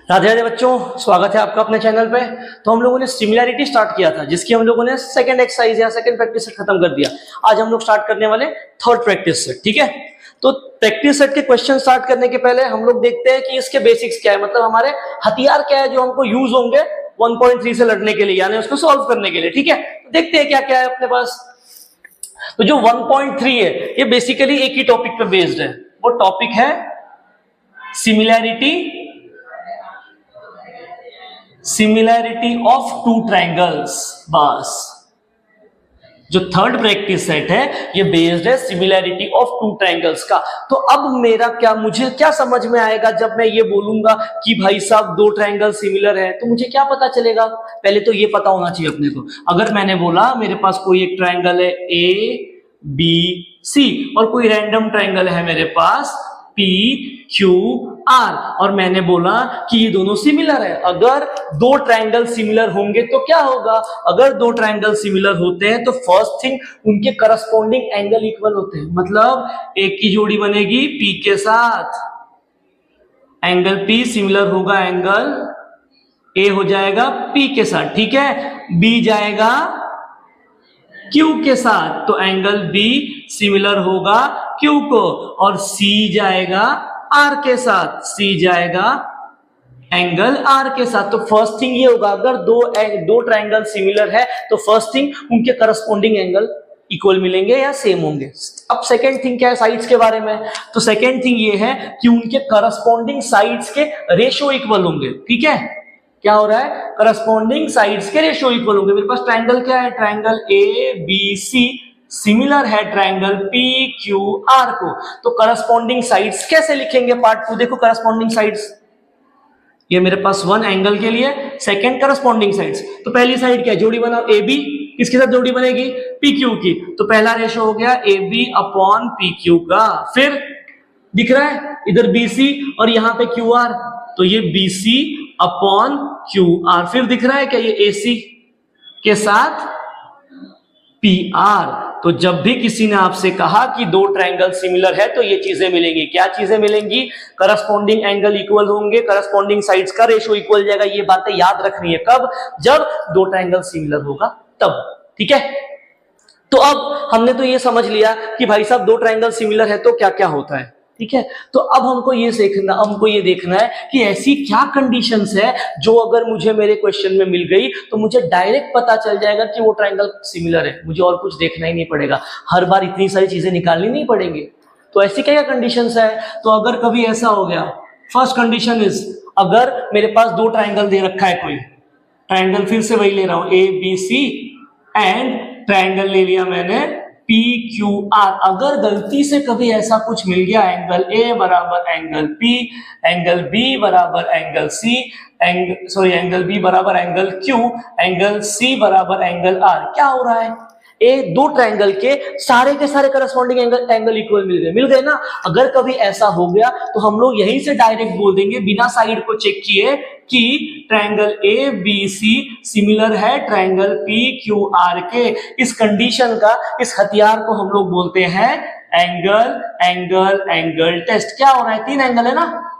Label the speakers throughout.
Speaker 1: राधे राधे बच्चों, स्वागत है आपका अपने चैनल पे। तो हम लोगों ने सिमिलैरिटी स्टार्ट किया था, जिसकी हम लोगों ने सेकंड एक्सरसाइज या सेकंड प्रैक्टिस सेट खत्म कर दिया। आज हम लोग स्टार्ट करने वाले थर्ड प्रैक्टिस सेट। ठीक है, तो प्रैक्टिस सेट के क्वेश्चन स्टार्ट करने के पहले हम लोग देखते हैं कि इसके बेसिक्स क्या है, मतलब हमारे हथियार क्या है जो हमको यूज होंगे 1.3 से लड़ने के लिए, यानी उसको सॉल्व करने के लिए। ठीक है, तो देखते हैं क्या क्या है अपने पास। तो जो 1.3 है ये बेसिकली एक ही टॉपिक पे बेस्ड है। वो टॉपिक है सिमिलैरिटी ऑफ टू ट्रायंगल्स। बस जो थर्ड प्रैक्टिस सेट है ये बेस्ड है सिमिलैरिटी ऑफ टू ट्रायंगल्स का। तो अब मुझे क्या समझ में आएगा जब मैं ये बोलूंगा कि भाई साहब दो ट्रायंगल सिमिलर है, तो मुझे क्या पता चलेगा? पहले तो ये पता होना चाहिए अपने को। अगर मैंने बोला मेरे पास कोई एक ट्रायंगल है ABC और कोई रैंडम ट्रायंगल है मेरे पास PQR, और मैंने बोला कि ये दोनों सिमिलर है। अगर दो ट्रायंगल सिमिलर होंगे तो क्या होगा? अगर दो ट्रायंगल सिमिलर होते हैं तो फर्स्ट थिंग उनके करस्पॉन्डिंग एंगल इक्वल होते हैं। मतलब एक की जोड़ी बनेगी P के साथ, एंगल P सिमिलर होगा एंगल A हो जाएगा P के साथ। ठीक है, B जाएगा Q के साथ तो एंगल B सिमिलर होगा Q को, और C जाएगा R के साथ, C जाएगा एंगल R के साथ। तो फर्स्ट थिंग ये होगा, अगर दो ट्रायंगल सिमिलर है तो फर्स्ट थिंग उनके करस्पॉन्डिंग एंगल इक्वल मिलेंगे या सेम होंगे। अब सेकेंड थिंग क्या है साइड्स के बारे में? तो सेकेंड थिंग ये है कि उनके करस्पॉन्डिंग साइड्स के रेशियो इक्वल होंगे। ठीक है, क्या हो रहा है? करस्पॉन्डिंग साइड्स के रेशियो इक्वल होंगे। मेरे पास ट्रायंगल क्या है? ट्रायंगल ABC सिमिलर है ट्रायंगल PQR को। तो करस्पॉन्डिंग साइड्स कैसे लिखेंगे? पार्ट 2 देखो। करस्पॉन्डिंग साइड्स ये मेरे पास वन एंगल के लिए, सेकंड करस्पॉन्डिंग साइड्स। तो पहली साइड क्या है? जोड़ी बनाओ AB, किसके साथ जोड़ी बनेगी? PQ की। तो पहला रेशियो हो गया AB अपॉन PQ का। फिर दिख रहा है इधर BC और यहां पे QR, तो ये BC अपॉन QR। फिर दिख रहा है क्या? ये AC के साथ PR। तो जब भी किसी ने आपसे कहा कि दो ट्रायंगल सिमिलर है तो ये चीजें मिलेंगी। क्या चीजें मिलेंगी? करस्पॉन्डिंग एंगल इक्वल होंगे, करस्पॉन्डिंग साइड्स का रेशियो इक्वल जाएगा। ये बातें याद रखनी है। कब? जब दो ट्रायंगल सिमिलर होगा तब। ठीक है, तो अब हमने तो ये समझ लिया कि भाई साहब दो ट्रायंगल सिमिलर है तो क्या क्या होता है। ठीक है, तो अब हमको ये देखना है कि ऐसी क्या कंडीशंस है जो अगर मुझे मेरे क्वेश्चन में मिल गई तो मुझे डायरेक्ट पता चल जाएगा कि वो ट्रायंगल सिमिलर है। मुझे और कुछ देखना ही नहीं पड़ेगा, हर बार इतनी सारी चीजें निकालनी नहीं पड़ेंगी। तो ऐसी क्या क्या कंडीशंस है? तो अगर कभी ऐसा हो गया, फर्स्ट कंडीशन इज, अगर मेरे पास दो ट्रायंगल दे रखा है, कोई ट्रायंगल, फिर से वही ले रहा हूं ABC, एंड ट्रायंगल ले लिया मैंने PQR। अगर गलती से कभी ऐसा कुछ मिल गया, एंगल A बराबर एंगल P, एंगल B बराबर एंगल C, एंगल B बराबर एंगल Q, एंगल C बराबर एंगल R, क्या हो रहा है? दो ट्रायंगल के सारे करस्पॉन्डिंग एंगल इक्वल मिल गए ना। अगर कभी ऐसा हो गया तो हम लोग यहीं से डायरेक्ट बोल देंगे बिना साइड को चेक किए कि ट्रायंगल ABC सिमिलर है ट्रायंगल PQR के। इस कंडीशन का, इस हथियार को हम लोग बोलते हैं एंगल टेस्ट। क्या हो रहा है? तीन एंगल है ना।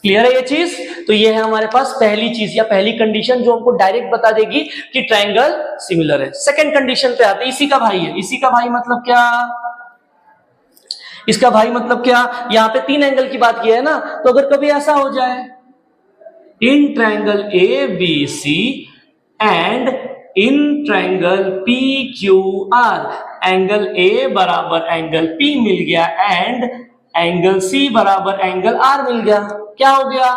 Speaker 1: क्लियर है ये चीज? तो ये है हमारे पास पहली चीज या पहली कंडीशन जो हमको डायरेक्ट बता देगी कि ट्रायंगल सिमिलर है। सेकंड कंडीशन पे आते हैं, इसी का भाई है। इसी का भाई मतलब क्या? इसका भाई मतलब क्या? यहां पे तीन एंगल की बात की है ना। तो अगर कभी ऐसा हो जाए, in triangle ABC and in triangle PQR, angle A बराबर एंगल P मिल गया एंड एंगल C बराबर एंगल R मिल गया। क्या हो गया?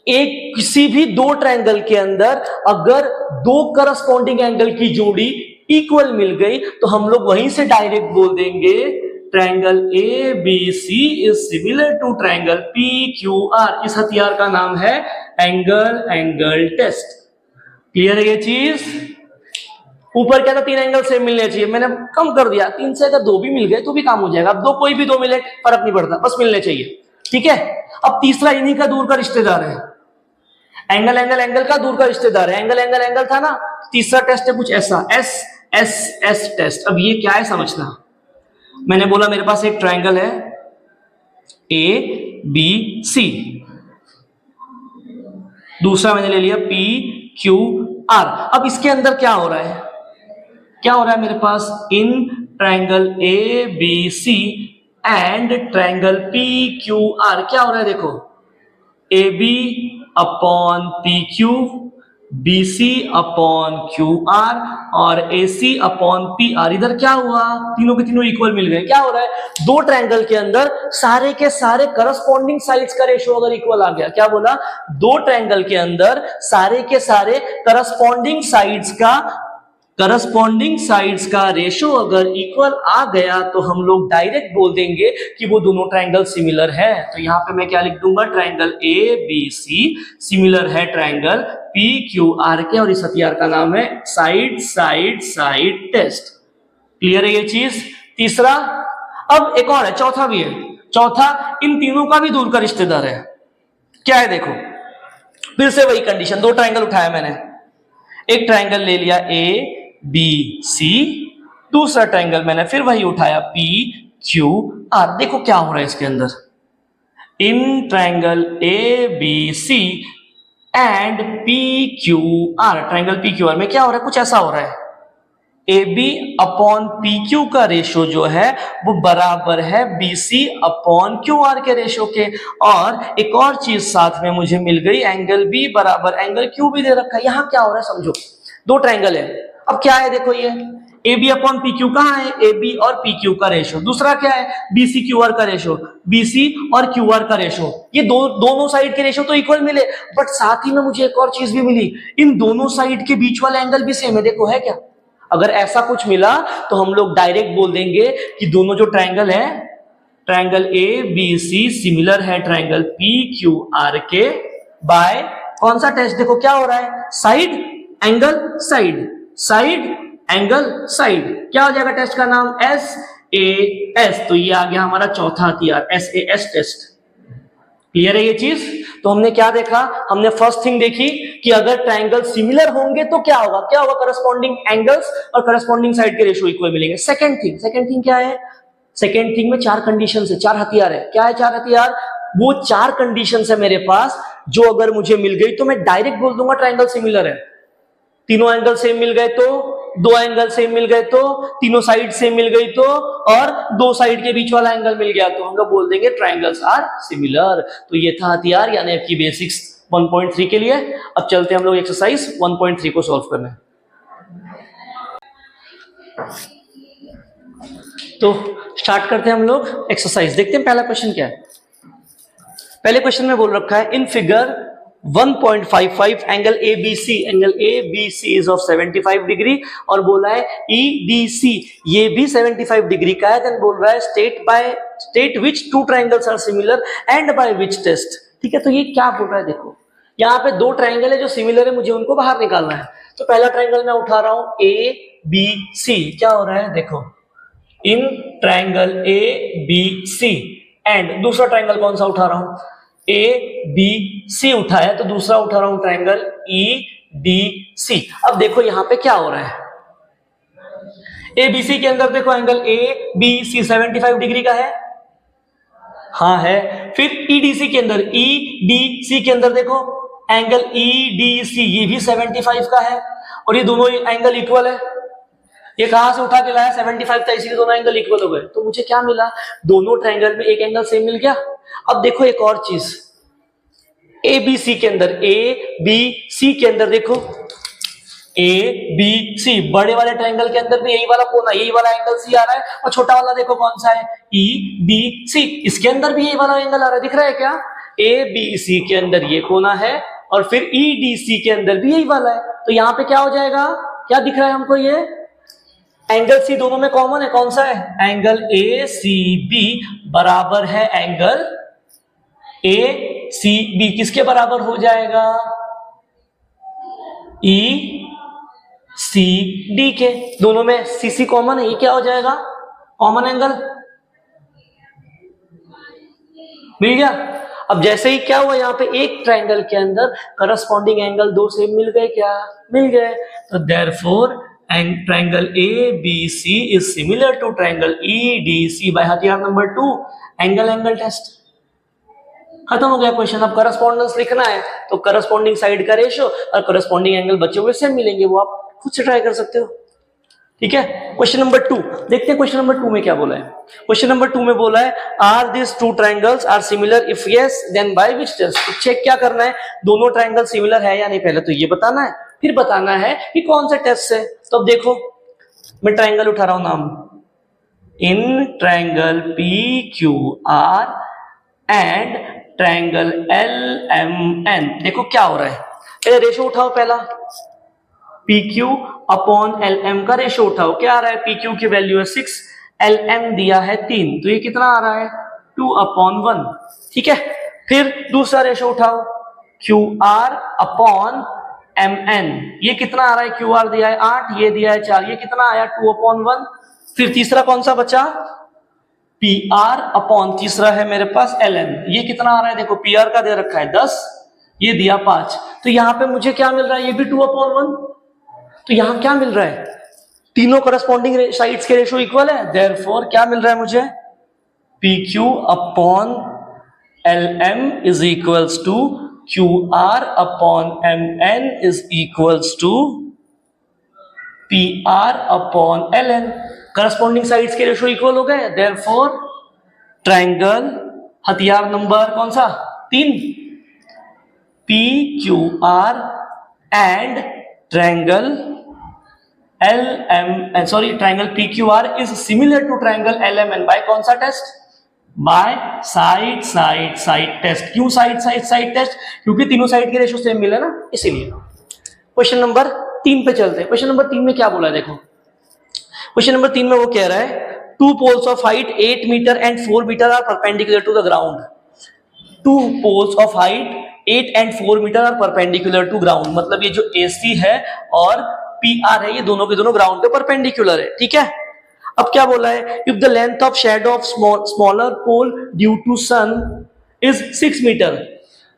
Speaker 1: एक किसी भी दो ट्रायंगल के अंदर अगर दो करस्पॉन्डिंग एंगल की जोड़ी इक्वल मिल गई तो हम लोग वहीं से डायरेक्ट बोल देंगे triangle ABC is similar to triangle PQR। इस हथियार का नाम है एंगल टेस्ट। क्लियर है ये चीज? ऊपर क्या था? तीन एंगल सेम मिलने चाहिए, मैंने कम कर दिया, तीन से अगर दो भी मिल गए तो भी काम हो जाएगा। अब कोई भी दो मिले फर्क नहीं पड़ता, बस मिलने चाहिए। ठीक है, अब तीसरा इन्हीं का दूर का रिश्तेदार है, एंगल का दूर का रिश्तेदार है। एंगल था ना। तीसरा टेस्ट है कुछ ऐसा, एस टेस्ट। अब ये क्या है समझना। मैंने बोला मेरे पास एक ट्रायंगल है ए बी सी, दूसरा मैंने ले लिया पी क्यू आर। अब इसके अंदर क्या हो रहा है, क्या हो रहा है मेरे पास, in triangle A B C and triangle P Q R क्या हो रहा है, देखो A B upon P Q, B C upon Q R और A C upon P R. इधर क्या हुआ, तीनों के तीनों इक्वल मिल गए। क्या हो रहा है, दो ट्रायंगल के अंदर सारे के सारे करस्पॉन्डिंग साइड्स का रेशियो अगर इक्वल आ गया, क्या बोला, दो ट्रायंगल के अंदर सारे के सारे करस्पॉन्डिंग साइड्स का रेशियो अगर इक्वल आ गया तो हम लोग डायरेक्ट बोल देंगे कि वो दोनों ट्रायंगल सिमिलर है। तो यहां पे मैं क्या लिख दूंगा, triangle A B C similar है ट्रायंगल पी क्यू आर के, और इस हथियार का नाम है side side side test. Clear है ये चीज। तीसरा, अब एक और है, चौथा भी है। चौथा, इन तीनों का भी दूर का रिश्तेदार है। क्या है देखो, फिर से वही कंडीशन, दो ट्रायंगल उठाया मैंने, एक ट्रायंगल ले लिया ए बी सी, दूसरा ट्रायंगल मैंने फिर वही उठाया पी क्यू आर। देखो क्या हो रहा है इसके अंदर, in triangle A B C and P Q R, triangle P Q R में क्या हो रहा है, कुछ ऐसा हो रहा है, A B upon P Q का रेशियो जो है वो बराबर है B C upon Q R के रेशियो के। और एक और चीज साथ में मुझे मिल गई, एंगल बी बराबर एंगल क्यू भी दे रखा है। यहां क्या हो रहा है समझो, दो ट्रायंगल है, अब क्या है देखो, ये A B upon P Q कहां है, ए बी और पी क्यू का रेशियो। दूसरा क्या है, बी सी क्यू आर का रेशियो, बी सी और क्यू आर का रेशियो। ये दोनों साइड के रेशियो तो इक्वल मिले, बट साथ ही में मुझे एक और चीज भी मिली, इन दोनों साइड के बीच वाला एंगल भी सेम है। देखो है क्या, अगर ऐसा कुछ मिला तो हम लोग डायरेक्ट बोल देंगे कि दोनों जो ट्रायंगल है, triangle A B C similar है ट्रायंगल पी क्यू आर के बाय कौन सा टेस्ट, देखो क्या हो रहा है, side angle side, side angle side. क्या हो जाएगा टेस्ट का नाम, एस ए एस। तो ये आ गया हमारा चौथा हथियार, S A S test. Clear है ये चीज। तो हमने क्या देखा, हमने फर्स्ट थिंग देखी कि अगर ट्रायंगल सिमिलर होंगे तो क्या होगा, क्या होगा, करस्पॉन्डिंग एंगल्स और करस्पॉन्डिंग साइड के रेशियो इक्वल मिलेंगे। सेकंड थिंग क्या है, सेकंड थिंग में चार कंडीशन है, चार हथियार है। क्या है चार हथियार, वो चार कंडीशन है मेरे पास, जो अगर मुझे मिल गई तो मैं डायरेक्ट बोल दूंगा ट्रायंगल सिमिलर है। तीनों एंगल सेम मिल गए तो, दो एंगल सेम मिल गए तो, तीनों साइड सेम मिल गई तो, और दो साइड के बीच वाला एंगल मिल गया तो हम लोग बोल देंगे ट्रायंगल्स आर सिमिलर। तो ये था हथियार, यानी आपकी बेसिक्स 1.3 के लिए। अब चलते हैं हम लोग एक्सरसाइज 1.3 को सॉल्व करने। तो स्टार्ट करते हैं हम लोग एक्सरसाइज, देखते हैं पहला क्वेश्चन क्या है। पहले क्वेश्चन में बोल रखा है, in figure 1.55 angle A B C is of 75 degree, और बोला है ई डी सी ये भी 75 डिग्री का है। देन बोल रहा है state which two triangles are similar and by which test. ठीक है, तो ये क्या बोल रहा है, देखो यहाँ पे दो ट्रायंगल है जो सिमिलर है, मुझे उनको बाहर निकालना है। तो पहला ट्रायंगल मैं उठा रहा हूं ए बी सी, क्या हो रहा है देखो, in triangle A B C and दूसरा ट्रायंगल कौन सा उठा रहा हूं, ए बी सी उठा है, तो दूसरा उठा रहा हूं ट्रायंगल ई डी सी। अब देखो यहां पे क्या हो रहा है, ए बी सी के अंदर देखो angle A B C 75 degree का है, हाँ है। फिर ई डी सी के अंदर, ई डी सी के अंदर देखो एंगल ई डी सी ये भी 75 का है, और ये दोनों एंगल इक्वल है। ये कहां से उठा के लाया, 75 था, इसीलिए दोनों एंगल इक्वल हो गए। तो मुझे क्या मिला, दोनों ट्रायंगल में एक एंगल सेम मिल गया। अब देखो एक और चीज, ए बी सी के अंदर, ए बी सी के अंदर देखो, ए बी सी बड़े वाले ट्रायंगल के अंदर भी यही वाला कोना, यही वाला एंगल सी आ रहा है, और छोटा वाला देखो कौन सा है, ई डी सी, इसके अंदर भी यही वाला एंगल आ रहा है, दिख रहा है क्या, ए बी सी के अंदर ये कोना है, और फिर ई डी सी के अंदर भी यही वाला है। तो यहां पे क्या हो जाएगा, क्या दिख रहा है हमको, ये एंगल सी दोनों में कॉमन है, कौन सा है, एंगल ए सी बी बराबर है एंगल ए सी बी, किसके बराबर हो जाएगा, ई सी डी के। दोनों में सी सी कॉमन है, ये क्या हो जाएगा, कॉमन एंगल मिल गया। अब जैसे ही क्या हुआ, यहाँ पे एक ट्रायंगल के अंदर करस्पॉन्डिंग एंगल दो सेम मिल गए, क्या मिल गए। तो therefore triangle A B C is similar to triangle E D C by हथियार नंबर 2, एंगल टेस्ट। खत्म हो गया क्वेश्चन। अब करस्पॉन्डेंस लिखना है तो करस्पॉन्डिंग साइड का रेशियो और करस्पॉन्डिंग एंगल बचे हुए सेम मिलेंगे, वो आप खुद से ट्राई कर सकते हो। ठीक है, क्वेश्चन नंबर 2 देखते हैं। क्वेश्चन नंबर 2 में क्या बोला है? क्वेश्चन नंबर 2 में बोला है are this two triangles are similar, if yes then by which test. तो चेक क्या करना है, दोनों ट्रायंगल सिमिलर है या नहीं, पहले तो ये बताना है, फिर बताना है कि कौन से टेस्ट से। तो अब देखो, मैं ट्रायंगल उठा रहा हूं नाम, in triangle P Q R and triangle L M N. देखो क्या हो रहा है, रेशो उठाओ पहला, P Q upon L M का रेशो उठाओ। क्या आ रहा है, पी क्यू की वैल्यू है 6, एल एम दिया है 3, तो ये कितना आ रहा है 2/1। ठीक है, फिर दूसरा रेशो उठाओ, Q R upon M N, ये कितना आ रहा है, क्यू आर दिया है 8, ये दिया है 4, ये कितना आया 2/1। फिर तीसरा कौन सा बचा, पी आर अपॉन तीसरा है मेरे पास एल एम, ये कितना आ रहा है, देखो पी आर का दे रखा है 10, ये दिया 5, तो यहां पे मुझे क्या मिल रहा है, ये भी 2/1। तो यहां क्या मिल रहा है, तीनों करस्पॉन्डिंग साइड्स के रेशो इक्वल है, देयरफॉर क्या मिल रहा है मुझे, P Q upon L M is equals to Q R upon M N is equals to P R upon L N. Corresponding sides के रेशो इक्वल हो गए, देयरफॉर ट्रायंगल हथियार नंबर कौन सा 3, P Q R and triangle triangle PQR is similar to triangle LMN by कौन सा टेस्ट, by side side side test. क्यों साइड साइड साइड टेस्ट, क्योंकि तीनों साइड के रेशो सेम मिले ना, इसीलिए। क्वेश्चन नंबर 3 पे चलते हैं। क्वेश्चन नंबर 3 में क्या बोला है, देखो क्वेश्चन नंबर 3 में वो कह रहा है two poles of height 8 metre and 4 metre are perpendicular to the ground. Two poles of height 8 and 4 metre are perpendicular to ground, मतलब ये जो AC है और PR है, ये दोनों के दोनों ग्राउंड पे परपेंडिकुलर है। ठीक है, अब क्या बोला है, if the length of shadow of smaller pole due to sun is 6 metre.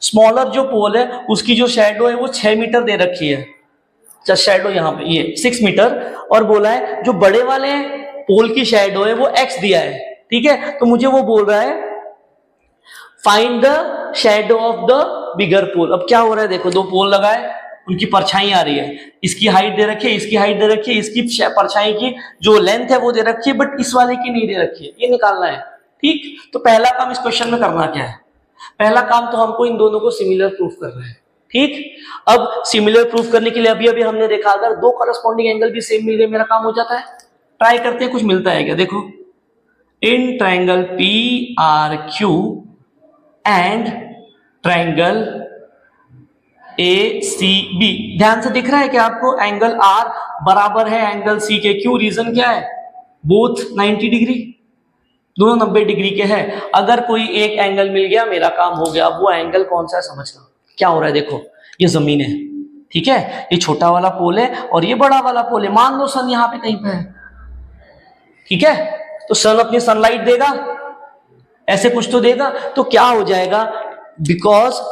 Speaker 1: Smaller जो पोल है उसकी जो शैडो है वो 6 मीटर दे रखी है, शैडो यहाँ पे ये 6 मीटर, और बोला है जो बड़े वाले पोल की शैडो है वो x दिया है। ठीक है, तो मुझे वो बोल रहा है find the shadow of the bigger pole. अब क्या हो रहा है, देखो दो पोल लगाए, उनकी परछाई आ रही है, इसकी हाइट दे रखी है, इसकी हाइट दे रखी है, इसकी परछाई की जो लेंथ है वो दे रखी है, बट इस वाले की नहीं दे रखी है, ये निकालना है। ठीक, तो पहला काम इस क्वेश्चन में करना क्या है, पहला काम तो हमको इन दोनों को सिमिलर प्रूफ करना है। ठीक, अब सिमिलर प्रूफ करने के लिए अभी अभी हमने देखा अगर दो करस्पॉन्डिंग एंगल भी सेम मिल गए मेरा काम हो जाता है। ट्राई करते हैं कुछ मिलता है क्या, देखो in triangle PRQ and triangle ACB, ध्यान से दिख रहा है कि आपको एंगल R बराबर है एंगल C के, क्यों, रीजन क्या है, बोथ 90 डिग्री, दोनों 90 डिग्री के हैं। अगर कोई एक एंगल मिल गया मेरा काम हो गया। अब वो एंगल कौन सा है समझना, क्या हो रहा है, देखो ये जमीन है, ठीक है, ये छोटा वाला पोल है और ये बड़ा वाला पोल है। मान लो सन यहां पे कहीं पे है, ठीक है, तो सन अपनी सनलाइट देगा, ऐसे कुछ तो देगा, तो क्या हो जाएगा, बिकॉज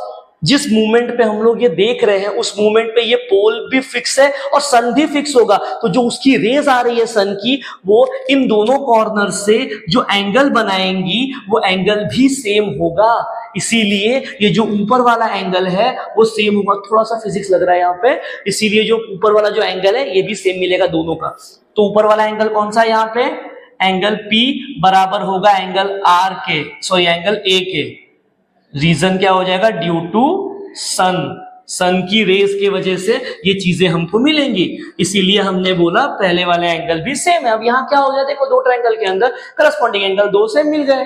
Speaker 1: जिस मूवमेंट पे हम लोग ये देख रहे हैं उस मूवमेंट पे ये पोल भी फिक्स है और सन भी फिक्स होगा, तो जो उसकी रेज आ रही है सन की वो इन दोनों कॉर्नर से जो एंगल बनाएंगी वो एंगल भी सेम होगा। इसीलिए ये जो ऊपर वाला एंगल है वो सेम होगा। थोड़ा सा फिजिक्स लग रहा है यहाँ पे, इसीलिए जो ऊपर वाला जो एंगल है ये भी सेम मिलेगा दोनों का। तो ऊपर वाला एंगल कौन सा है यहाँ पे, एंगल P बराबर होगा एंगल R के, सॉरी एंगल A के। रीजन क्या हो जाएगा, ड्यू टू सन, सन की रेस की वजह से ये चीजें हमको मिलेंगी, इसीलिए हमने बोला पहले वाले एंगल भी सेम है। अब यहाँ क्या हो गया, देखो दो ट्रायंगल के अंदर करस्पॉन्डिंग एंगल दो सेम मिल गए।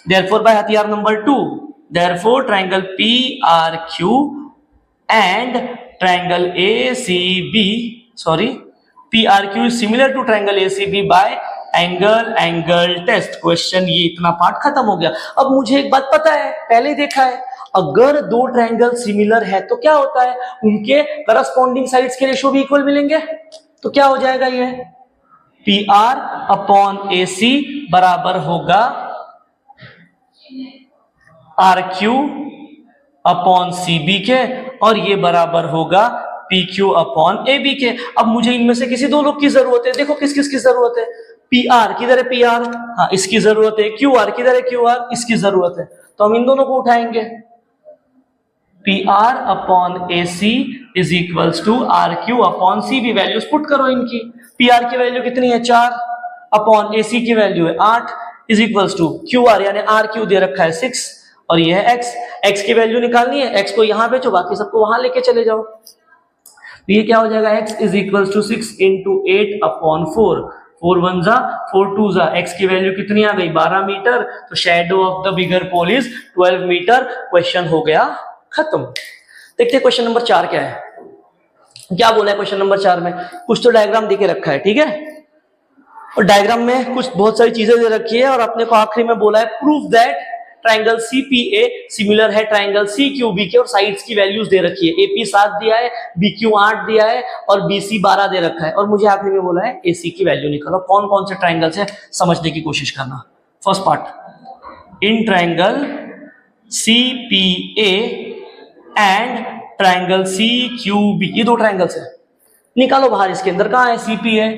Speaker 1: देयरफॉर बाय हथियार नंबर 2, therefore triangle PRQ and triangle ACB, sorry PRQ is similar to triangle ACB by angle test. Question ये इतना पार्ट खत्म हो गया। अब मुझे एक बात पता है, पहले देखा है, अगर दो ट्रायंगल सिमिलर है तो क्या होता है, उनके करस्पॉन्डिंग साइड्स के रेशो भी इक्वल मिलेंगे। तो क्या हो जाएगा, ये PR अपॉन AC बराबर होगा RQ अपॉन CB के, और ये बराबर होगा PQ अपॉन AB के। अब मुझे इनमें से किसी दो लोग की जरूरत है, देखो किस किस की जरूरत है, PR किधर है, PR, हाँ इसकी जरूरत है, QR किधर है, QR इसकी जरूरत है। तो हम इन दोनों को उठाएंगे, P R upon A C is equals to R Q upon C B. Values put करो इनकी, पी आर की वैल्यू कितनी है 4 अपॉन ए सी की वैल्यू है 8 is equals to Q R यानी आर क्यू दे रखा है 6 और ये है एक्स। एक्स की वैल्यू निकालनी है, एक्स को यहां भेजो, बाकी सबको वहां लेके चले जाओ। तो ये क्या हो जाएगा, X is equals to 6 into 8 upon 4, 4 1 जा 4 2 जा। एक्स की वैल्यू कितनी आ गई 12 मीटर। तो shadow of the bigger pole is 12 metre. Question हो गया खत्म। देखते हैं क्वेश्चन नंबर 4 क्या है, क्या बोला है क्वेश्चन नंबर 4 में। कुछ तो डायग्राम देके रखा है, ठीक है, और डायग्राम में कुछ बहुत सारी चीजें दे रखी है और अपने को आखिरी में बोला है prove that triangle CPA similar है ट्राइंगल CQB के, और साइड्स की वैल्यूज दे रखी है। AP 7 दिया है, BQ 8 दिया है और BC 12 दे रखा है, और मुझे आखिरी में बोला है AC की वैल्यू निकालो। कौन कौन से ट्राइंगल्स है समझने की कोशिश करना। First part, in triangle CPA and triangle CQB, ये दो ट्राइंगल्स है, निकालो बाहर। इसके अंदर कहां है CPA,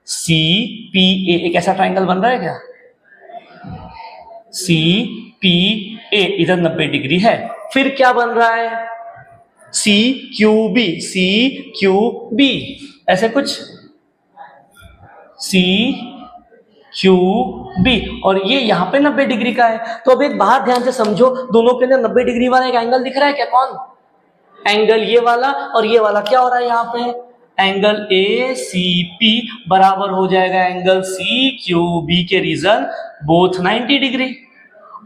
Speaker 1: CPA एक ऐसा ट्राइंगल बन रहा है क्या, CPA इधर 90 डिग्री है। फिर क्या बन रहा है CQB, CQB ऐसे कुछ CQB, और ये यहां पे 90 डिग्री का है। तो अब एक बात ध्यान से समझो, दोनों के अंदर 90 डिग्री वाला एक एंगल दिख रहा है क्या, कौन एंगल, ये वाला और ये वाला। क्या हो रहा है यहाँ पे, एंगल ACP बराबर हो जाएगा एंगल CQB के रीजन बोथ 90 डिग्री।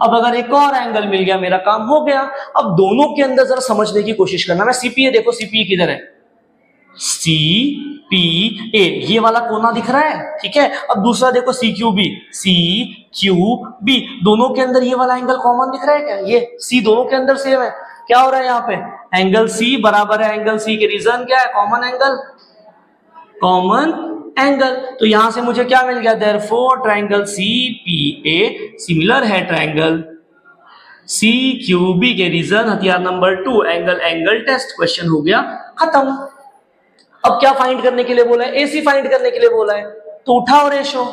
Speaker 1: अब अगर एक और एंगल मिल गया मेरा काम हो गया। अब दोनों के अंदर जरा समझने की कोशिश करना। मैं CPA देखो, CPA किधर है, CPA ये वाला कोना दिख रहा है, ठीक है। अब दूसरा देखो CQB, CQB दोनों के अंदर ये वाला एंगल कॉमन दिख रहा है क्या, ये C दोनों के अंदर सेम है। क्या हो रहा है यहाँ पे, एंगल C बराबर है एंगल C के रीजन क्या है, कॉमन एंगल, कॉमन एंगल। तो यहां से मुझे क्या मिल गया, देयरफॉर ट्राइंगल CPA सिमिलर है ट्राइंगल CQB के रीजन हथियार नंबर 2 एंगल, एंगल टेस्ट। क्वेश्चन हो गया खत्म। अब क्या फाइंड करने के लिए बोला है, AC फाइंड करने के लिए बोला है, तो उठाओ रेशो।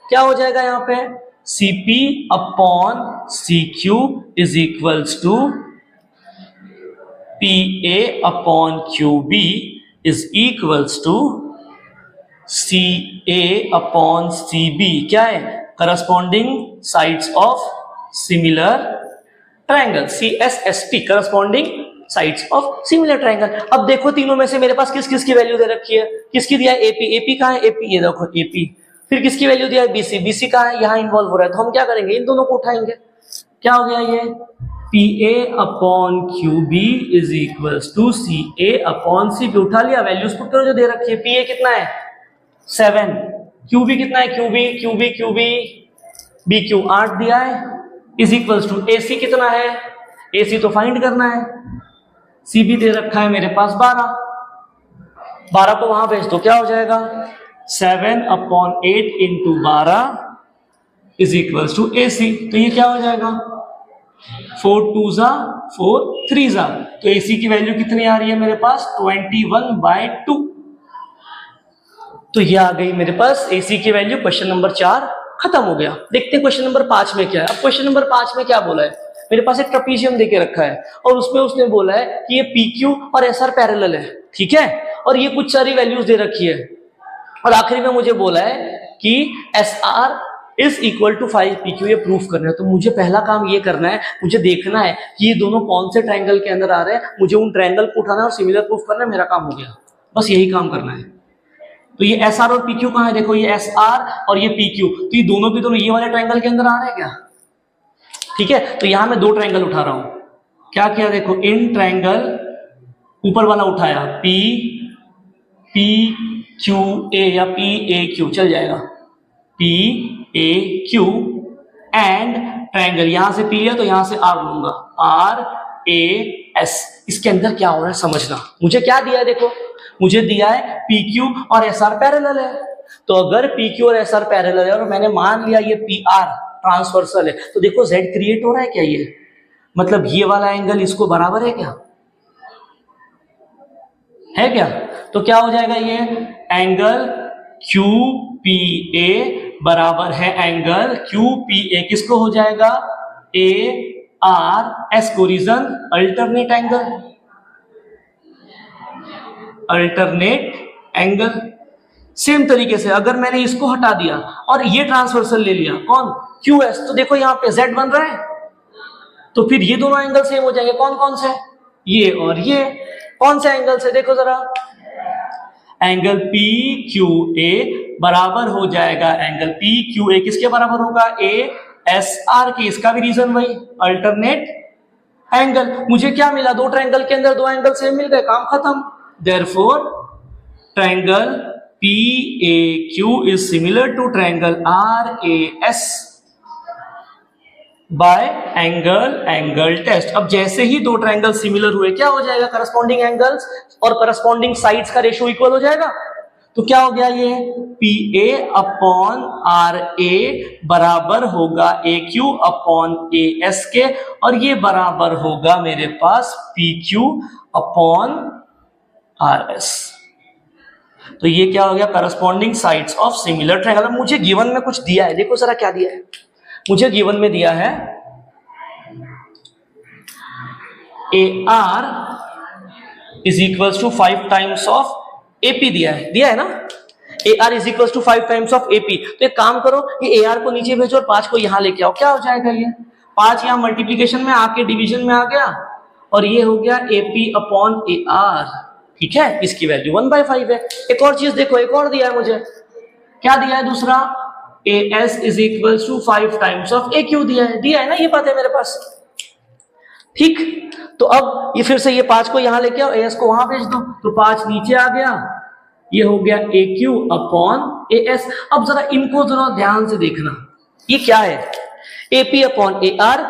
Speaker 1: क्या हो जाएगा यहाँ पे, CP upon CQ is equals to PA upon QB is equals to CA upon CB। क्या है, corresponding sides of similar triangle, CSST corresponding sides of similar triangle. अब देखो तीनों में से मेरे पास किस किस की वैल्यू दे रखी है, किसकी दिया है AP, AP कहाँ है AP, ये देखो AP। फिर किसकी वैल्यू दिया है BC, BC कहाँ है यहाँ इन्वॉल्व हो रहा है। तो हम क्या करेंगे, इन दोनों को उठाएंगे। क्या हो गया ये, PA upon QB is equals to CA upon CB। उठा लिया, वैल्यूज पुट करो जो दे रखी है। PA कितना है 7, QB कितना है QB BQ 8 दिया है इज इक्वल्स टू AC कितना है, AC तो फाइंड करना है, CB दे रखा है मेरे पास 12 को वहां भेज दो। क्या हो जाएगा 7 upon 8 into 12 is equals to AC। तो ये क्या हो जाएगा 4 2 जा 4 3 जा। तो AC की वैल्यू कितनी आ रही है मेरे पास 21/2। तो ये आ गई मेरे पास AC की वैल्यू। क्वेश्चन नंबर 4 खत्म हो गया। देखते हैं क्वेश्चन नंबर 5 में क्या है। अब क्वेश्चन नंबर 5 में क्या बोला है, मेरे पास एक ट्रेपीजियम देके रखा है और उसमें उसने बोला है कि ये PQ और SR पैरेलल है, ठीक है, और ये कुछ सारी वैल्यूज दे रखी है, और आखिरी में मुझे बोला है कि SR is equal to 5PQ। ये प्रूफ करना है। तो मुझे पहला काम ये करना है, मुझे देखना है कि ये दोनों कौन से ट्राइंगल के अंदर आ रहे हैं, मुझे उन ट्राइंगल को उठाना और सिमिलर प्रूफ करना है। मेरा काम हो गया, बस यही काम करना है। तो ये SR और PQ कहाँ है, देखो ये SR और ये PQ, तो ये दोनों के दोनों ये वाले ट्राइंगल के अंदर आ रहे हैं क्या, ठीक है। तो यहां मैं दो ट्राइंगल उठा रहा हूं। क्या किया देखो, इन ट्राइंगल ऊपर वाला उठाया PQA या PAQ चल जाएगा, PAQ एंड ट्राइंगल यहां से P लिया तो यहां से R लूंगा, RAS। इसके अंदर क्या हो रहा है समझना। मुझे क्या दिया है देखो, मुझे दिया है PQ और SR पैरेलल है। तो अगर PQ और SR पैरेलल है और मैंने मान लिया ये PR ट्रांसवर्सल है, तो देखो Z क्रिएट हो रहा है क्या, ये मतलब ये वाला एंगल इसको बराबर है क्या, है क्या। तो क्या हो जाएगा, ये एंगल QPA बराबर है एंगल QPA, किसको हो जाएगा, आर एस को रीजन अल्टरनेट एंगल। सेम तरीके से अगर मैंने इसको हटा दिया और ये ट्रांसवर्सल ले लिया कौन क्यू एस, तो देखो यहाँ पे जेड बन रहा है, तो फिर ये दोनों एंगल सेम हो जाएंगे। कौन कौन से, ये और ये। कौन से एंगल से, देखो जरा, एंगल पी क्यू ए बराबर हो जाएगा एंगल पी क्यू ए किसके बराबर होगा, ए एस आर के। इसका भी रीजन वही अल्टरनेट एंगल। मुझे क्या मिला, दो ट्रायंगल के अंदर दो एंगल सेम मिल गए, काम खत्म। Therefore triangle P A Q is similar to triangle R A S by angle test. अब जैसे ही दो ट्रायंगल सिमिलर हुए क्या हो जाएगा, करस्पॉन्डिंग एंगल्स और करस्पॉन्डिंग साइड्स का रेशियो इक्वल हो जाएगा। तो क्या हो गया, ये P A upon R A बराबर होगा A Q upon A S के, और ये बराबर होगा मेरे पास P Q upon R S. तो ये क्या हो गया, corresponding sides of similar triangle. मुझे गिवन में कुछ दिया है, देखो जरा क्या दिया है। मुझे गिवन में दिया है A R is equals to 5 times of AP दिया है ना, A R is equals to 5 times of AP. तो एक काम करो, ये ए आर को नीचे भेजो और 5 को यहां लेके आओ। क्या हो जाएगा, ये 5 यहां मल्टीप्लीकेशन में आके डिवीजन में आ गया, और ये हो गया एपी अपॉन ए आर। ठीक है, इसकी वैल्यू 1/5 है। एक और चीज देखो, एक और दिया है मुझे, क्या दिया है दूसरा, A S is equals to 5 times of A Q दिया है ना, ये बात है मेरे पास। ठीक, तो अब ये फिर से ये 5 को यहां लेके आओ, ए एस को वहां भेज दो, तो 5 नीचे आ गया, ये हो गया ए क्यू अपॉन ए एस। अब जरा इनको जरा ध्यान से देखना, ये क्या है, AP upon A R,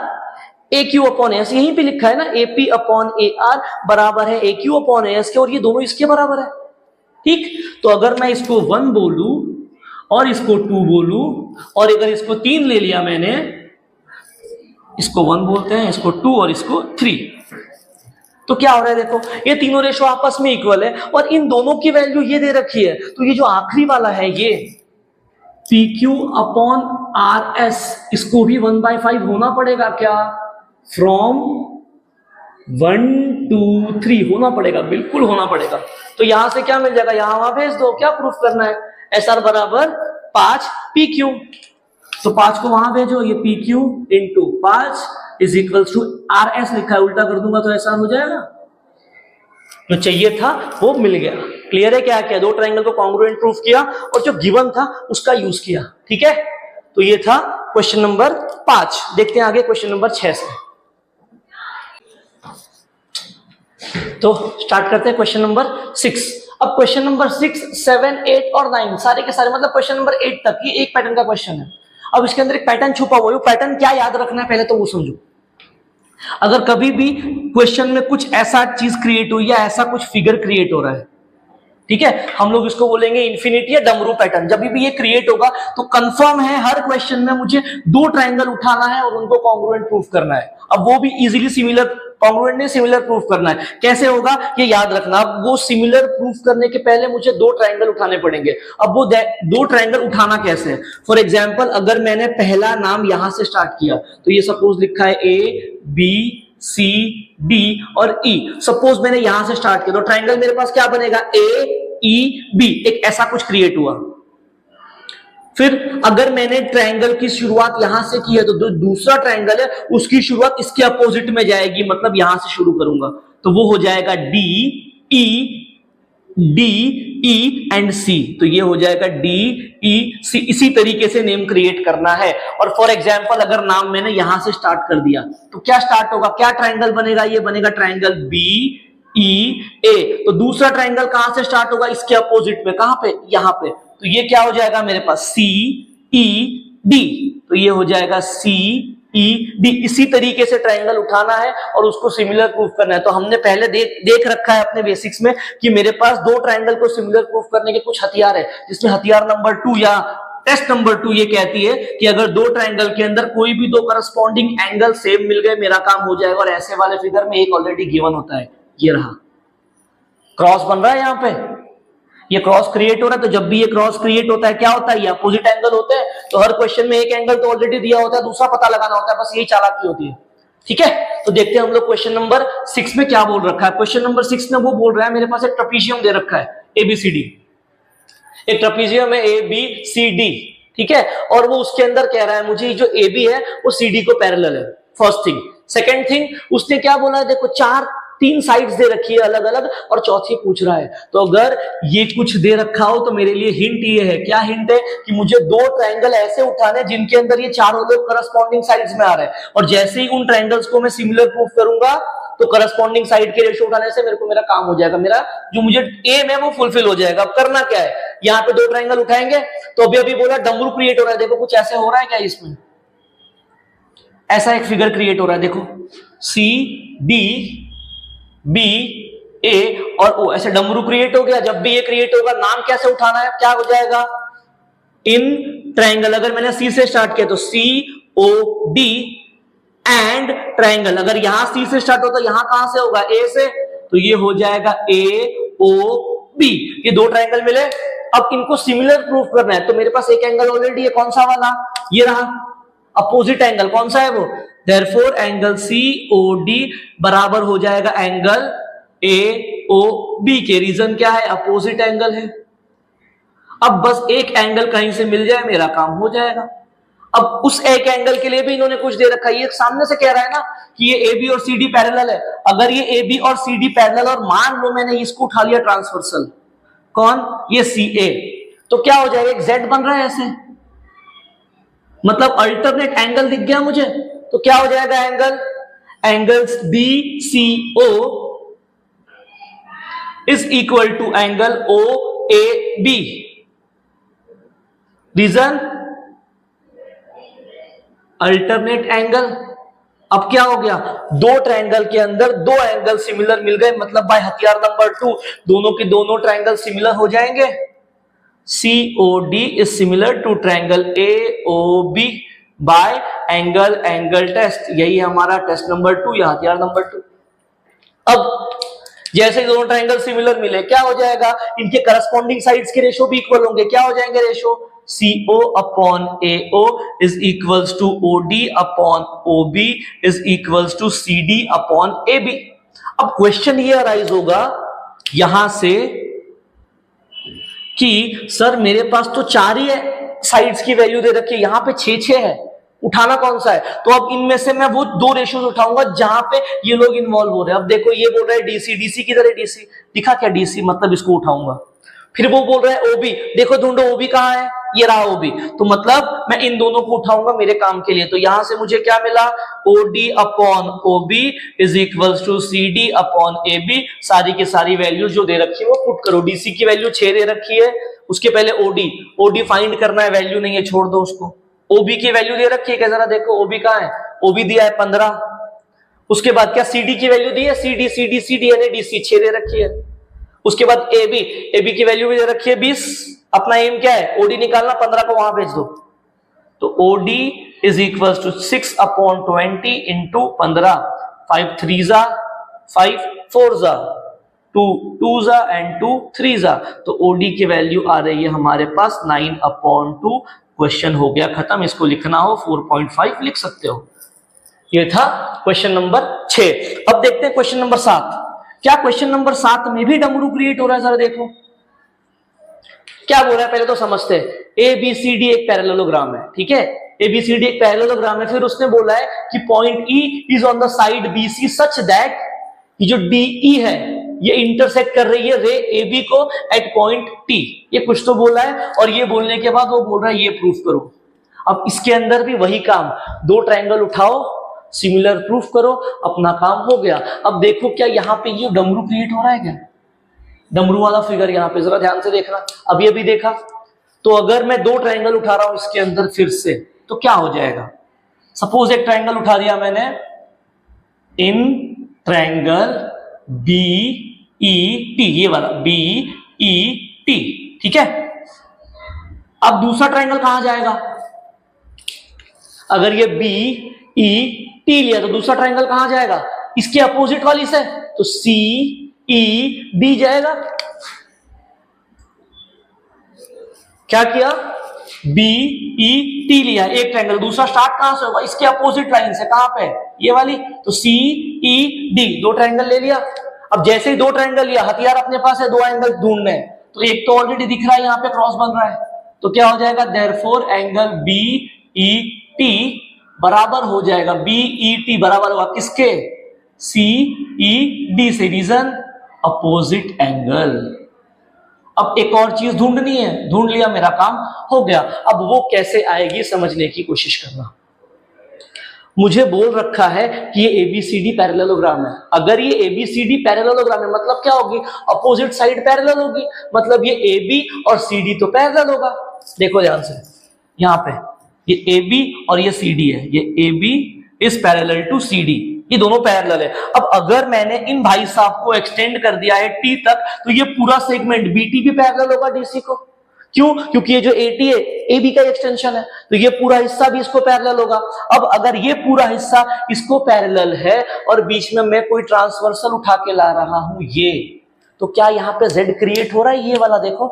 Speaker 1: A Q upon S, यहीं पे लिखा है ना, एपी अपॉन ए आर बराबर है ए क्यू अपॉन एस के, और ये दोनों इसके बराबर है। ठीक, तो अगर मैं इसको 1 बोलूं और इसको 2 बोलूं, और अगर इसको 3 ले लिया मैंने, इसको 1 बोलते हैं, इसको 2 और इसको 3, तो क्या हो रहा है, देखो ये तीनों रेशो आपस में इक्वल है, और इन दोनों की वैल्यू ये दे रखी है। तो ये जो आखिरी वाला है, ये P Q upon R S, इसको भी 1/5 होना पड़ेगा क्या, फ्रॉम 1 to 3 होना पड़ेगा, बिल्कुल होना पड़ेगा। तो यहां से क्या मिल जाएगा, यहां वहां भेज दो, क्या प्रूफ करना है, एस आर बराबर 5 पी क्यू, तो 5 को वहां भेजो, ये P Q into 5 is equal to R S लिखा है, उल्टा कर दूंगा तो ऐसा हो जाएगा। जो चाहिए था वो मिल गया। क्लियर है, क्या किया, दो ट्रायंगल को कॉन्ग्रुएंट प्रूफ किया और जो गिवन था उसका यूज किया। ठीक है, तो ये था क्वेश्चन नंबर 5। देखते हैं आगे क्वेश्चन नंबर 6 से। तो स्टार्ट करते हैं क्वेश्चन नंबर 6। अब क्वेश्चन नंबर 6, 7, 8 और 9 सारे के सारे, मतलब क्वेश्चन नंबर 8 तक ये एक पैटर्न का क्वेश्चन है। अब इसके अंदर एक पैटर्न छुपा हुआ है, वो पैटर्न क्या याद रखना है पहले तो वो समझो। अगर कभी भी क्वेश्चन में कुछ ऐसा चीज क्रिएट हुई या ऐसा कुछ फिगर क्रिएट हो रहा है, ठीक है, हम लोग इसको बोलेंगे इन्फिनिटी या डमरू पैटर्न। जब भी ये क्रिएट होगा तो कंफर्म है हर क्वेश्चन में मुझे दो ट्रायंगल उठाना है और उनको कॉन्ग्रुएंट प्रूफ करना है। अब वो भी इजीली सिमिलर, कॉन्ग्रुएंट नहीं सिमिलर प्रूफ करना है। कैसे होगा ये याद रखना। अब वो सिमिलर प्रूफ करने के पहले मुझे दो ट्रायंगल उठाने पड़ेंगे। अब वो दो ट्रायंगल उठाना कैसे है, फॉर एग्जाम्पल अगर मैंने पहला नाम यहां से स्टार्ट किया तो ये सपोज लिखा है ए बी सी डी और ई। सपोज मैंने यहां से स्टार्ट किया तो ट्रायंगल मेरे पास क्या बनेगा, ए ई बी, एक ऐसा कुछ क्रिएट हुआ। फिर अगर मैंने ट्रायंगल की शुरुआत यहां से की है तो दूसरा ट्रायंगल है उसकी शुरुआत इसके अपोजिट में जाएगी, मतलब यहां से शुरू करूंगा तो वो हो जाएगा डी ई एंड सी। तो ये हो जाएगा डी ई सी। इसी तरीके से नेम क्रिएट करना है। और फॉर एग्जांपल अगर नाम मैंने यहां से स्टार्ट कर दिया तो क्या स्टार्ट होगा, क्या ट्रायंगल बनेगा, ये बनेगा ट्रायंगल बी ई ए। तो दूसरा ट्रायंगल कहां से स्टार्ट होगा, इसके अपोजिट में, कहां पे, यहां पे। तो ये क्या हो जाएगा मेरे पास सी ई डी। तो ये हो जाएगा सी ई डी। इसी तरीके से ट्रायंगल उठाना है और उसको सिमिलर प्रूफ करना है। तो हमने पहले देख रखा है अपने बेसिक्स में कि मेरे पास दो ट्रायंगल को सिमिलर प्रूफ करने के कुछ हथियार है, जिसमें हथियार नंबर 2 या टेस्ट नंबर 2 ये कहती है कि अगर दो ट्रायंगल के अंदर कोई भी दो करस्पॉन्डिंग एंगल सेम मिल गए मेरा काम हो जाएगा। और ऐसे वाले फिगर में एक ऑलरेडी गिवन होता है, ये रहा, क्रॉस बन रहा है यहाँ पे, ये क्रॉस क्रिएट हो रहा है। तो जब भी ये क्रॉस क्रिएट होता है क्या होता है, ये अपोजिट एंगल होते हैं। तो हर क्वेश्चन में एक एंगल तो ऑलरेडी दिया होता है, दूसरा पता लगाना होता है, बस यही चालाकी होती है। ठीक है, तो देखते हैं हम लोग क्वेश्चन नंबर 6 में क्या बोल रखा है। क्वेश्चन नंबर 6 में वो बोल रहा है, मेरे पास एक ट्रेपीजियम दे रखा है ABCD, एक ट्रेपीजियम है ABCD, ठीक है, और वो उसके अंदर कह रहा है मुझे जो AB है वो CD को पैरेलल है, फर्स्ट थिंग। सेकंड थिंग, उसने क्या बोला है, देखो 3 साइड्स दे रखी है अलग अलग, और चौथी पूछ रहा है। तो अगर ये कुछ दे रखा हो तो मेरे लिए हिंट ये है, क्या हिंट है, कि मुझे 2 ट्रायंगल ऐसे उठाने जिनके अंदर ये चारों लोग करस्पॉन्डिंग साइड्स में आ रहे हैं, और जैसे ही उन ट्रायंगल्स को मैं सिमिलर प्रूफ करूंगा तो करस्पॉन्डिंग साइड के रेशियो उठाने से मेरा काम हो जाएगा, मेरा जो मुझे एम है वो फुलफिल हो जाएगा। अब करना क्या है, यहाँ पे 2 ट्रायंगल उठाएंगे, तो अभी बोला डमरू क्रिएट हो रहा है, देखो कुछ ऐसे हो रहा है क्या, इसमें ऐसा एक फिगर क्रिएट हो रहा है, देखो CDBA और O, ऐसे डमरू क्रिएट हो गया। जब भी ये क्रिएट होगा, नाम कैसे उठाना है, क्या हो जाएगा, इन ट्रायंगल। अगर मैंने C से स्टार्ट किया तो COD एंड ट्रायंगल, अगर यहां C से स्टार्ट होता, यहां कहां से होगा, A से, तो ये हो जाएगा AOB। ये 2 ट्रायंगल मिले, अब इनको सिमिलर प्रूफ करना है, तो मेरे पास एक एंगल ऑलरेडी है, कौन सा वाला, ये रहा अपोजिट एंगल, कौन सा है वो, देयरफॉर एंगल COD बराबर हो जाएगा एंगल AOB के। रीजन क्या है, अपोजिट एंगल है। अब बस एक एंगल कहीं से मिल जाए, मेरा काम हो जाएगा। अब उस एक एंगल के लिए भी इन्होंने कुछ दे रखा है, ये सामने से कह रहा है ना कि ये AB और CD पैरेलल है। अगर ये AB और CD पैरेलल, और मान लो मैंने इसको उठा लिया ट्रांसवर्सल, कौन, ये CA, तो क्या हो जाएगा, एक Z बन रहा है ऐसे, मतलब अल्टरनेट एंगल दिख गया मुझे, तो क्या हो जाएगा angles BCO is equal to angle OAB। Reason, alternate angle. अब क्या हो गया, 2 ट्रायंगल के अंदर 2 एंगल सिमिलर मिल गए, मतलब बाय हथियार नंबर 2 दोनों के दोनों ट्रायंगल सिमिलर हो जाएंगे। COD is similar to triangle AOB by angle test. यही हमारा टेस्ट नंबर 2 या हथियार नंबर 2। अब जैसे दोनों ट्रायंगल सिमिलर मिले, क्या हो जाएगा, इनके करस्पॉन्डिंग साइड्स के रेशियो भी इक्वल होंगे। क्या हो जाएंगे ratio, CO upon AO is equals to OD upon OB is equals to CD upon AB। अब क्वेश्चन ये अराइज होगा यहां से कि सर मेरे पास तो 4 ही साइड्स की वैल्यू दे रखी है, यहां पे 6 है, उठाना कौन सा है। तो अब इनमें से मैं वो 2 रेशियोज उठाऊंगा जहां पे ये लोग इन्वॉल्व हो रहे हैं। अब देखो ये बोल रहा है DC किधर है, DC दिखा क्या, DC मतलब इसको उठाऊंगा। फिर वो बोल रहा है OB, देखो ढूंढो OB कहां है, ये रहा OB, तो मतलब मैं इन दोनों को उठाऊंगा मेरे काम के लिए। तो यहां से मुझे क्या मिला, OD upon OB is equals to CD upon AB। सारी की सारी वैल्यू जो दे रखी है वो पुट करो। DC की वैल्यू 6 दे रखी है, उसके पहले OD फाइंड करना है, वैल्यू नहीं है छोड़ दो उसको। OB की वैल्यू दे रखी है, क्या जरा देखो OB कहां है, OB दिया है 15। उसके बाद क्या CD की वैल्यू दी है, CD यानी DC 6 दे रखी है। उसके बाद AB की वैल्यू भी दे रखी है 20। अपना एम क्या है, OD निकालना, 15 को वहां भेज दो। तो OD is equal to 6 upon 20 into 15, 5 3 जा 5 4 जा 2 2 जा एंड 2 3 जा। तो OD की वैल्यू आ रही है हमारे पास 9 अपॉन 2। क्वेश्चन हो गया खत्म। इसको लिखना हो 4.5 लिख सकते हो। ये था क्वेश्चन नंबर 6। अब देखते हैं क्वेश्चन नंबर 7। क्या क्वेश्चन नंबर 7 में भी डमरू क्रिएट हो रहा है, जरा देखो क्या बोल रहा है, पहले तो समझते हैं। ABCD एक पैरेललोग्राम है, ठीक है, ABCD एक पैरेललोग्राम है। फिर उसने बोला है कि point E is on the side BC such that ये जो DE है ये इंटरसेक्ट कर रही है रे AB को एट पॉइंट T। ये कुछ तो बोला है, और ये बोलने के बाद वो बोल रहा है ये प्रूफ करो। अब इसके अंदर भी वही काम, 2 ट्रायंगल उठाओ, सिमिलर प्रूफ करो, अपना काम हो गया। अब देखो क्या यहाँ पे ये डमरू क्रिएट हो रहा है क्या, डमरू वाला फिगर यहाँ पे जरा ध्यान से देखना। अभी अभी देखा, तो अगर मैं 2 ट्रायंगल उठा रहा हूं इसके अंदर फिर से, तो क्या हो जाएगा। सपोज एक ट्रायंगल उठा दिया मैंने, इन ट्रायंगल BET, ये वाला BET, ठीक है। अब दूसरा ट्रायंगल कहां जाएगा, अगर ये BET लिया तो दूसरा ट्रायंगल कहां जाएगा, इसके अपोजिट वाली से, तो CED जाएगा। क्या किया, बी ई टी लिया एक ट्रायंगल, दूसरा स्टार्ट कहां से होगा, इसके अपोजिट लाइन से, कहां पे, ये वाली, तो सी ई डी, दो ट्रायंगल ले लिया। अब जैसे ही दो ट्रायंगल लिया, हथियार अपने पास है, दो एंगल ढूंढने, तो एक तो ऑलरेडी दिख रहा है, यहाँ पे क्रॉस बन रहा है, तो क्या हो जाएगा, therefore angle B E T बराबर हो जाएगा, बी ई टी बराबर होगा किसके, सी ई डी से, रीजन अपोजिट एंगल। अब एक और चीज ढूंढनी है, ढूंढ लिया, मेरा काम हो गया। अब वो कैसे आएगी समझने की कोशिश करना। मुझे बोल रखा है कि ये एबीसीडी पैरेललोग्राम है। अगर ये एबीसीडी पैरेललोग्राम है मतलब क्या होगी, अपोजिट साइड पैरेलल होगी, मतलब ये एबी और सीडी तो पैरेलल होगा। देखो ध्यान से, यहां पे ये एबी और ये सीडी है, ये AB is parallel to CD, ये दोनों पैरेलल है। अब अगर मैंने इन भाई साहब को एक्सटेंड कर दिया है टी तक, तो ये पूरा सेगमेंट बीटी भी पैरेलल होगा डीसी को। क्यों, क्योंकि ये जो एटी है एबी का एक्सटेंशन है, तो ये पूरा हिस्सा भी इसको पैरेलल होगा। अब अगर ये पूरा हिस्सा इसको पैरेलल है और बीच में मैं कोई ट्रांसवर्सल उठा के ला रहा हूं ये, तो क्या यहां पे जेड क्रिएट हो रहा है, ये वाला देखो,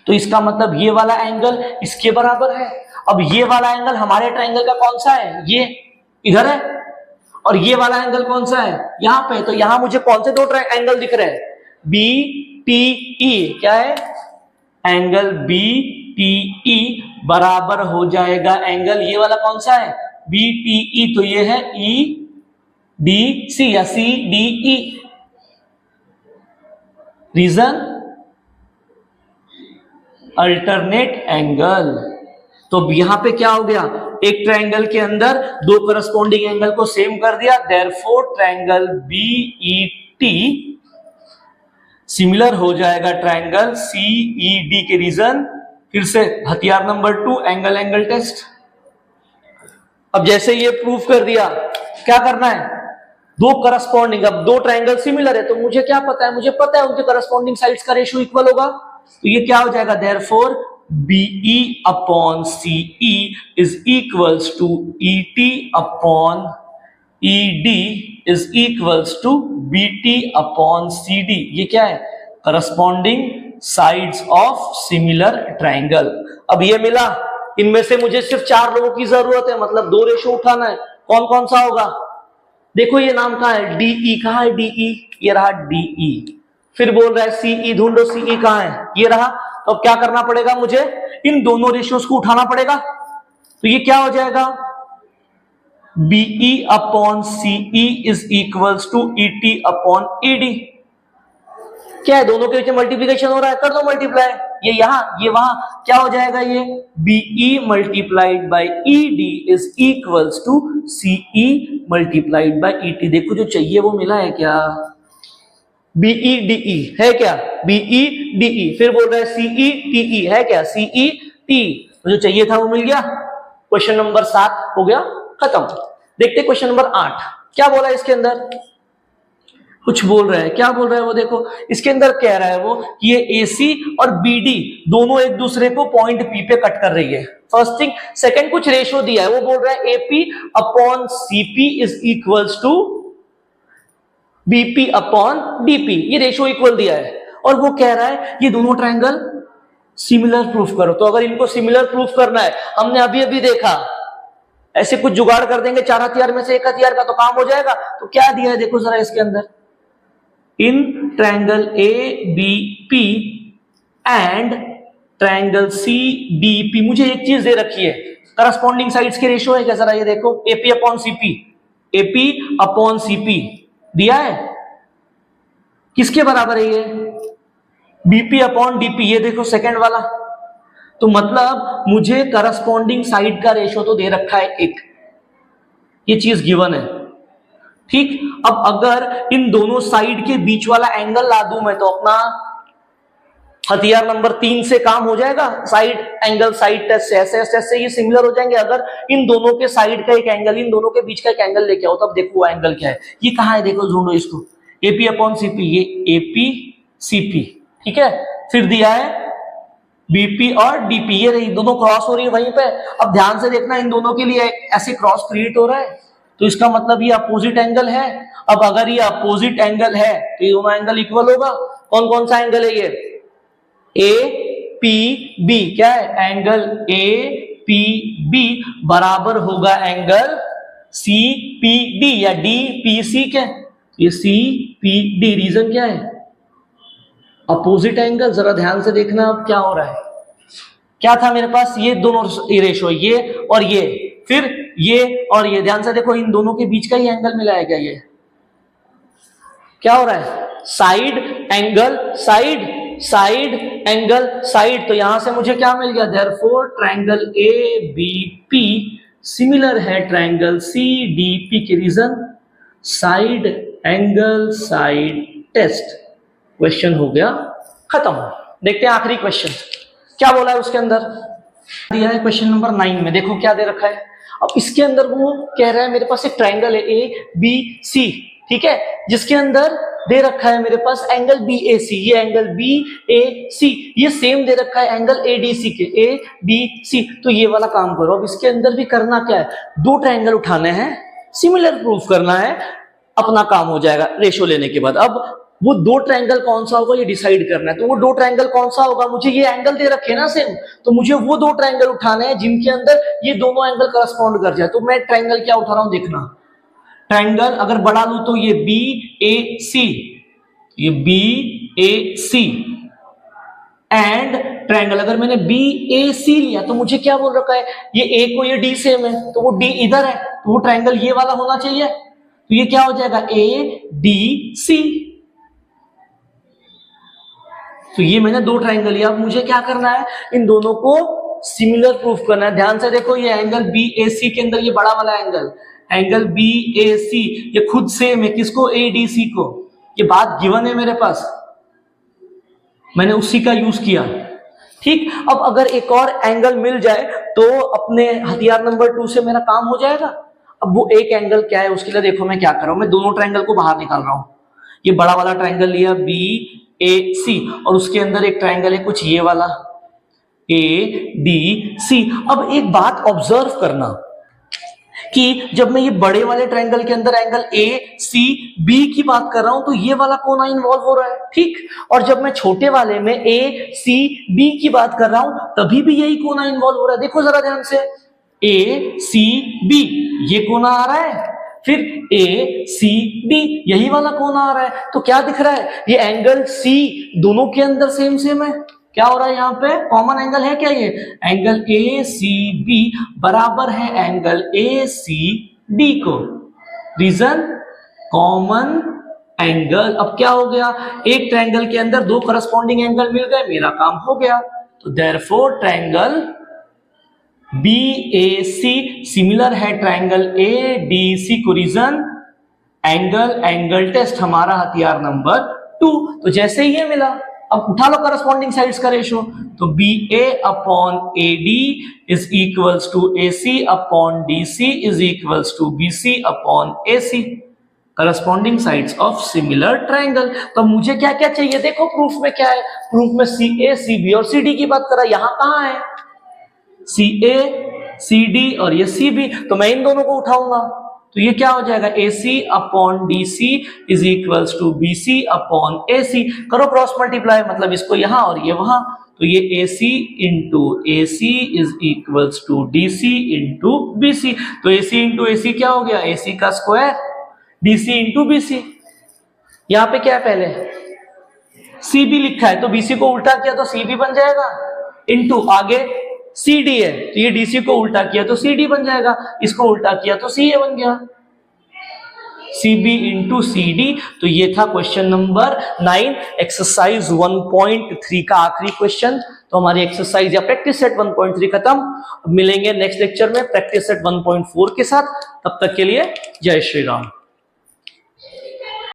Speaker 1: तो इसका मतलब ये वाला एंगल इसके बराबर है। अब ये वाला एंगल हमारे ट्रायंगल का कौन सा है, ये इधर है, और ये वाला एंगल कौन सा है, यहां पे, तो यहां मुझे कौन से दो एंगल दिख रहे हैं, बी टी ई, क्या है, एंगल बी टी ई बराबर हो जाएगा एंगल, ये वाला कौन सा है, बी टी ई, तो ये है ई डी सी या C D E. Reason alternate angle. तो यहां पे क्या हो गया, एक ट्रायंगल के अंदर दो करस्पॉन्डिंग एंगल को सेम कर दिया, देयरफॉर ट्रायंगल बीईटी सिमिलर हो जाएगा ट्रायंगल सीईडी के। रीजन फिर से हथियार नंबर 2, एंगल एंगल टेस्ट। अब जैसे ये प्रूफ कर दिया, क्या करना है, दो करस्पॉन्डिंग, अब दो ट्रायंगल सिमिलर है तो मुझे क्या पता है, मुझे पता है उनके करस्पॉन्डिंग साइड्स का रेशियो इक्वल होगा, तो ये क्या हो जाएगा, therefore BE upon CE is equals to ET upon ED is equals to BT upon CD। ये क्या है, corresponding sides of similar triangle. अब ये मिला, इनमें से मुझे सिर्फ 4 लोगों की जरूरत है, मतलब 2 रेशो उठाना है, कौन कौन सा होगा, देखो ये नाम कहां है, DE, कहां है DE, ये रहा DE। फिर बोल रहा है CE ढूंढो, CE कहां है, ये रहा। तो अब क्या करना पड़ेगा, मुझे इन दोनों रेशियोज को उठाना पड़ेगा, तो ये क्या हो जाएगा, BE upon CE is equals to ET upon ED। क्या है, दोनों के बीच मल्टीप्लीकेशन हो रहा है, कर दो मल्टीप्लाई, ये यहां ये वहां, क्या हो जाएगा, ये BE multiplied by ED is equals to CE multiplied by ET। देखो जो चाहिए वो मिला है क्या, BEDE है क्या, BEDE, फिर बोल रहे हैं CETE है क्या, CET, जो चाहिए था वो मिल गया। क्वेश्चन नंबर 7 हो गया खत्म। देखते क्वेश्चन नंबर 8 क्या बोला है, इसके अंदर कुछ बोल रहा है, क्या बोल रहा है वो देखो, इसके अंदर कह रहा है वो कि ये AC और BD दोनों एक दूसरे को पॉइंट P पे कट कर रही है, फर्स्ट थिंग। सेकंड कुछ रेशियो दिया है, वो बोल रहा है AP upon CP is equals to BP upon DP, ये रेशियो इक्वल दिया है, और वो कह रहा है ये दोनों ट्रायंगल सिमिलर प्रूफ करो। तो अगर इनको सिमिलर प्रूफ करना है, हमने अभी अभी देखा, ऐसे कुछ जुगाड़ कर देंगे 4 हथियार में से 1 हथियार का तो काम हो जाएगा। तो क्या दिया है देखो जरा इसके अंदर, in triangle ABP and triangle CDP मुझे एक चीज दे रखी है, करस्पॉन्डिंग साइड्स के रेशियो है क्या, जरा ये देखो, AP upon CP, AP upon CP दिया है, किसके बराबर है ये, BP अपॉन DP, ये देखो सेकंड वाला। तो मतलब मुझे करस्पॉन्डिंग साइड का रेशियो तो दे रखा है 1, ये चीज गिवन है, ठीक। अब अगर इन दोनों साइड के बीच वाला एंगल ला दूं मैं, तो अपना हथियार नंबर 3 से काम हो जाएगा, साइड एंगल साइड टेस्ट से, ऐसे ऐसे ये सिमिलर हो जाएंगे। अगर इन दोनों के साइड का एक एंगल, इन दोनों के बीच का एक एंगल लेके आओ, तब देखो वो एंगल क्या है, ये कहां है देखो, ढूंढो इसको, AP अपॉन CP, ये AP CP, ठीक है। फिर दिया है BP और DP, ये रही, दोनों क्रॉस हो रही है वहीं पे। अब ध्यान से देखना, इन दोनों के लिए ऐसे क्रॉस क्रिएट हो रहा है, तो इसका मतलब ये अपोजिट एंगल है। अब अगर ये अपोजिट एंगल है तो ये दोनों एंगल इक्वल होगा। कौन कौन सा एंगल है ये, AP पी बी, क्या है, एंगल ए पी बी बराबर होगा एंगल सी पी डी या डी पी सी, क्या ये सी पी डी। रीजन क्या है, अपोजिट एंगल। जरा ध्यान से देखना अब क्या हो रहा है। क्या था मेरे पास, ये दोनों रेशो, ये और ये, फिर ये और ये। ध्यान से देखो, इन दोनों के बीच का ही एंगल मिला है क्या, ये क्या हो रहा है, side angle side, side angle side. तो यहां से मुझे क्या मिल गया, therefore triangle A B P similar है ट्रायंगल सी डी पी के। Reason, side angle side test. Question हो गया खत्म। देखते हैं आखिरी क्वेश्चन क्या बोला है उसके अंदर। दिया है क्वेश्चन नंबर 9 में, देखो क्या दे रखा है। अब इसके अंदर वो कह रहा है मेरे पास एक ट्रायंगल है ए बी सी, ठीक है, जिसके अंदर दे रखा है मेरे पास एंगल बी ए सी। ये एंगल बी ए सी ये सेम दे रखा है एंगल ए डी सी के, ए बी सी। तो ये वाला काम करो। अब इसके अंदर भी करना क्या है, दो ट्रायंगल उठाने हैं, सिमिलर प्रूफ करना है, अपना काम हो जाएगा रेशो लेने के बाद। अब वो दो ट्रायंगल कौन सा होगा ये डिसाइड करना है। तो वो दो ट्रायंगल कौन सा होगा, मुझे ये एंगल दे रखे ना सेम, तो मुझे वो दो ट्रायंगल उठाने हैं जिनके अंदर ये दोनों एंगल करस्पॉन्ड कर जाए। तो मैं ट्रायंगल क्या उठा रहा हूं देखना, ट्रायंगल अगर बड़ा लूं तो ये बी ए सी, ये B A C, and triangle अगर मैंने बी ए सी लिया तो मुझे क्या बोल रखा है, ये ए को ये डी सेम है तो वो डी इधर है, तो वो ट्रायंगल ये वाला होना चाहिए। तो ये क्या हो जाएगा, ए डी सी। तो ये मैंने दो ट्रायंगल लिया। अब मुझे क्या करना है, इन दोनों को सिमिलर प्रूफ करना है। ध्यान से देखो, ये एंगल बी ए सी के अंदर ये बड़ा वाला angle, angle B A C, ये खुद सेम है किसको, ए डी सी को। ये बात गिवन है मेरे पास, मैंने उसी का यूज किया, ठीक। अब अगर एक और एंगल मिल जाए तो अपने हथियार नंबर 2 से मेरा काम हो जाएगा। अब वो एक एंगल क्या है उसके लिए देखो मैं क्या कर रहा हूं, मैं दोनों ट्रायंगल को बाहर निकाल रहा हूं। ये बड़ा वाला ट्रायंगल लिया बी ए सी और उसके अंदर एक ट्रायंगल है कुछ ये वाला ए डी सी। अब एक बात ऑब्जर्व करना कि जब मैं ये बड़े वाले ट्रायंगल के अंदर एंगल ए सी बी की बात कर रहा हूं तो ये वाला कोना इन्वॉल्व हो रहा है, ठीक। और जब मैं छोटे वाले में ए सी बी की बात कर रहा हूं तभी भी यही कोना इन्वॉल्व हो रहा है। देखो जरा ध्यान से, ए सी बी ये कोना आ रहा है, फिर ए सी डी यही वाला कोना आ रहा है। तो क्या दिख रहा है, ये एंगल सी दोनों के अंदर सेम सेम है। क्या हो रहा है यहाँ पे, कॉमन एंगल है क्या, ये एंगल ए सी बी बराबर है एंगल ए सी डी को। Reason, common angle. अब क्या हो गया, एक ट्रायंगल के अंदर दो करस्पॉन्डिंग एंगल मिल गए, मेरा काम हो गया। तो therefore triangle B A C similar है ट्रायंगल ए डी सी को। रीजन, एंगल एंगल टेस्ट हमारा हथियार नंबर 2। तो जैसे ही ये मिला, अब उठा लो करस्पॉन्डिंग साइड्स का रेशो। तो B A upon A D is equals to A C upon D C is equals to B C upon A C, corresponding sides of similar triangle. तो मुझे क्या क्या चाहिए, देखो प्रूफ में क्या है, प्रूफ में सी ए सी बी और सी डी की बात करा, यहां कहां है सी ए सी डी और ये सी बी, तो मैं इन दोनों को उठाऊंगा। तो ये क्या हो जाएगा, A C upon D C is equals to B C upon A C. करो क्रॉस मल्टीप्लाई, मतलब इसको यहां और ये वहां। तो ये A C into A C is equals to D C into B C. तो ए सी इंटू ए सी क्या हो गया, ए सी का square, D C into B C. यहां पे क्या है, पहले सी बी लिखा है तो बी सी को उल्टा किया तो सी बी बन जाएगा, इंटू आगे सी डी है तो ये डी सी को उल्टा किया तो सी डी बन जाएगा, इसको उल्टा किया तो सी ए बन गया, C B into C D. तो ये था क्वेश्चन नंबर 9, एक्सरसाइज 1.3 का आखिरी क्वेश्चन। तो हमारी एक्सरसाइज या प्रैक्टिस सेट 1.3 खत्म। मिलेंगे नेक्स्ट लेक्चर में प्रैक्टिस सेट 1.4 के साथ। तब तक के लिए जय श्री राम।